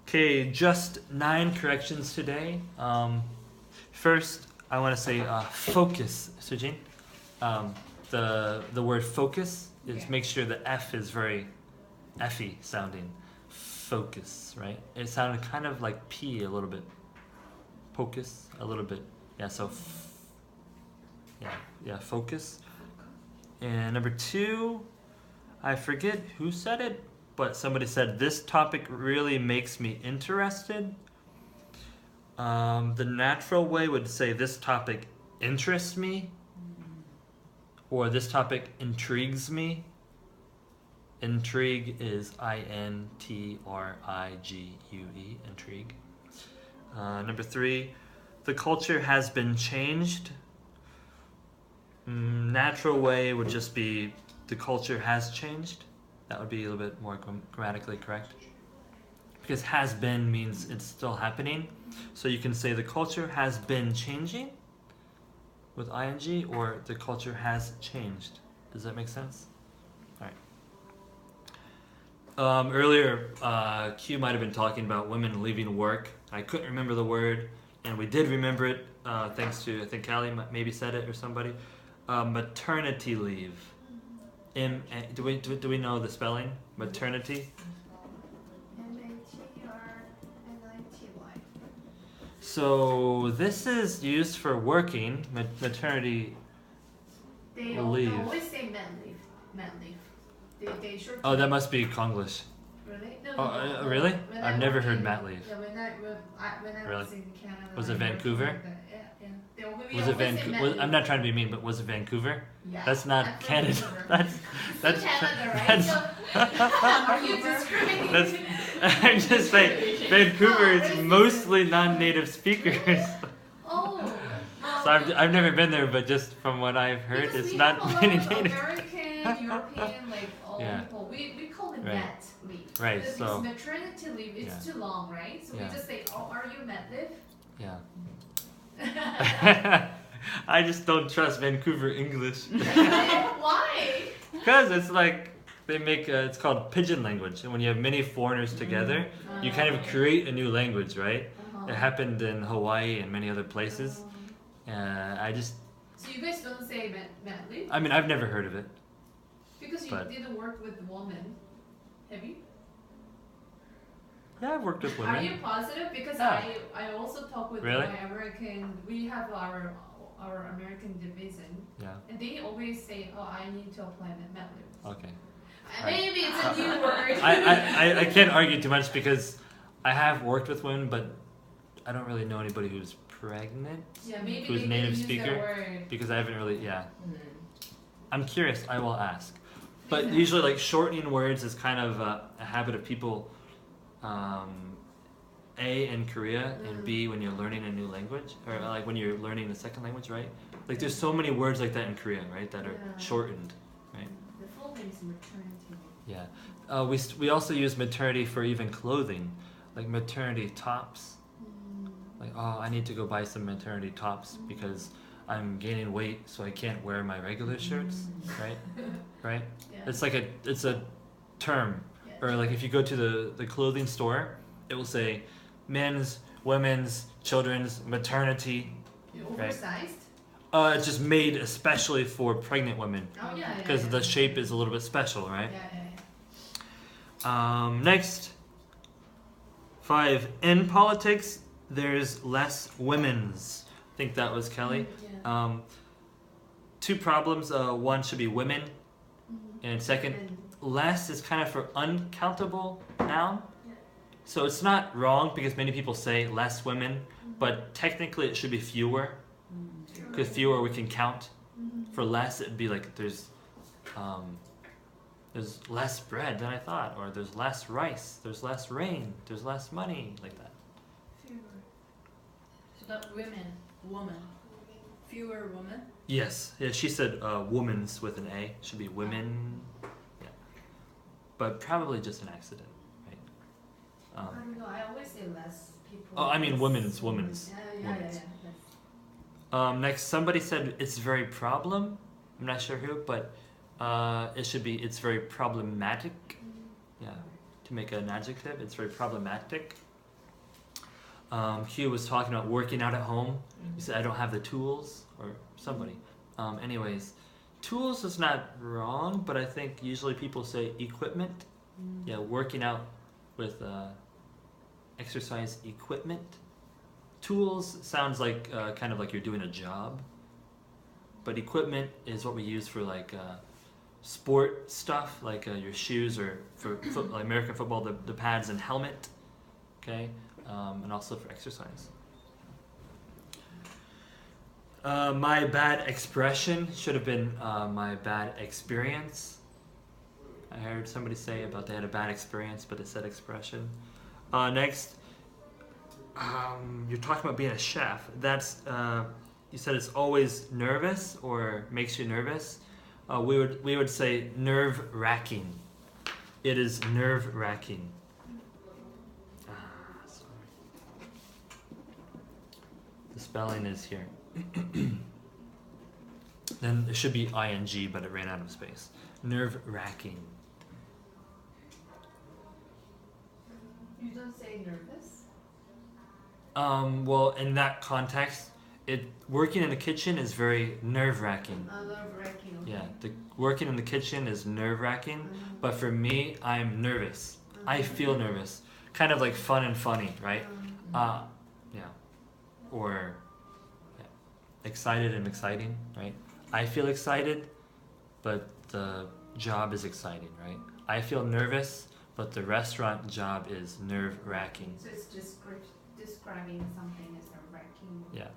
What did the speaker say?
Okay, just 9 corrections today. First, I want to say focus, Sujin. The word focus is make sure the F is very F-y sounding. Focus, right? It sounded kind of like P a little bit. Focus, a little bit. Yeah, so focus. And number 2, I forget who said it, but somebody said this topic really makes me interested. The natural way would say this topic interests me, or this topic intrigues me. Intrigue is INTRIGUE, intrigue. Number 3, the culture has been changed. Natural way would just be the culture has changed. That would be a little bit more grammatically correct. Because has been means it's still happening. So you can say the culture has been changing with ing, or the culture has changed. Does that make sense? Alright. Earlier, Q might have been talking about women leaving work. I couldn't remember the word, and we did remember it thanks to, I think Callie maybe said it or somebody. Maternity leave. Do we know the spelling? Maternity? MATRNITY. So this is used for working, maternity leave. They always say mat leave. Mat leave. They short. Oh, that must be Konglish. Really? No. Really? I've never heard mat leave. Yeah, when I Really? was in Canada. Was it Vancouver? Yeah. Was it Vancouver? I'm not trying to be mean, but was it Vancouver? Yeah. That's not Canada. That's Canada, right? Are you discriminating? I'm just saying, Vancouver is mostly non-native speakers. Oh. So I've never been there, but just from what I've heard, it's not many native. American, European, like all people, we call it mat leave. Right. Because So maternity leave, it's too long, right? So we just say, oh, are you mat leave? yeah. I just don't trust Vancouver English. Why? Because it's like they make it's called pidgin language, and when you have many foreigners together, you kind of create a new language, right? It happened in Hawaii and many other places. I just. So you guys don't say mat leave? I mean, I've never heard of it. Because you didn't work with women, have you? Yeah, I've worked with women. Are you positive? Because I also talk with my American. We have our American division. Yeah. And they always say, "Oh, I need to apply mat leave." Okay. Maybe it's a new word. I can't argue too much because I have worked with women, but I don't really know anybody who's pregnant. Yeah, maybe who's they native use speaker. that word. Because I haven't really. I'm curious. I will ask. But usually, like shortening words is kind of a habit of people. A in Korea and B when you're learning a new language, or like when you're learning a second language, right? Like there's so many words like that in Korean, right? That are shortened, right? The full name is maternity. Yeah. We also use maternity for even clothing, like maternity tops. Like, oh, I need to go buy some maternity tops because I'm gaining weight, so I can't wear my regular shirts, right? Right? Yeah. It's like it's a term. Or like if you go to the clothing store, it will say men's, women's, children's, maternity. Oversized? It's just made especially for pregnant women. Oh yeah. Because the shape is a little bit special, right? Yeah. Next, 5. In politics, there's less women's. I think that was Kelly. 2 problems. One should be women, and second. Less is kind of for uncountable noun. So it's not wrong because many people say less women, but technically it should be fewer. Because fewer we can count. For less it'd be like there's less bread than I thought, or there's less rice, there's less rain, there's less money, like that. Fewer. So that woman. Fewer women? Yes. Yeah, she said woman's with an A. Should be women. But probably just an accident, right? I don't know. I always say less people. Oh, I mean women's. Yeah. Next, somebody said it's very problem. I'm not sure who, but it should be it's very problematic. Yeah, to make an adjective, it's very problematic. Hugh was talking about working out at home. He said, I don't have the tools, or somebody. Anyways, tools is not wrong, but I think usually people say equipment. Yeah, working out with exercise equipment. Tools sounds like kind of like you're doing a job, but equipment is what we use for like sport stuff, like your shoes, or for like American football, the pads and helmet. Okay, and also for exercise. My bad expression should have been my bad experience. I heard somebody say about they had a bad experience, but it said expression. Next, you're talking about being a chef. That's you said it's always nervous or makes you nervous. We would say nerve-wracking. It is nerve-wracking. Sorry. The spelling is here. Then it should be ing, but it ran out of space. Nerve-wracking. You don't say nervous? Well, in that context, working in the kitchen is very nerve-wracking. Nerve-wracking. Okay. Yeah, working in the kitchen is nerve-wracking, but for me, I'm nervous. I feel nervous. Kind of like fun and funny, right? Yeah. Or excited and exciting, right? I feel excited, but the job is exciting, right? I feel nervous, but the restaurant job is nerve-wracking. So it's describing something as nerve-wracking. Yeah.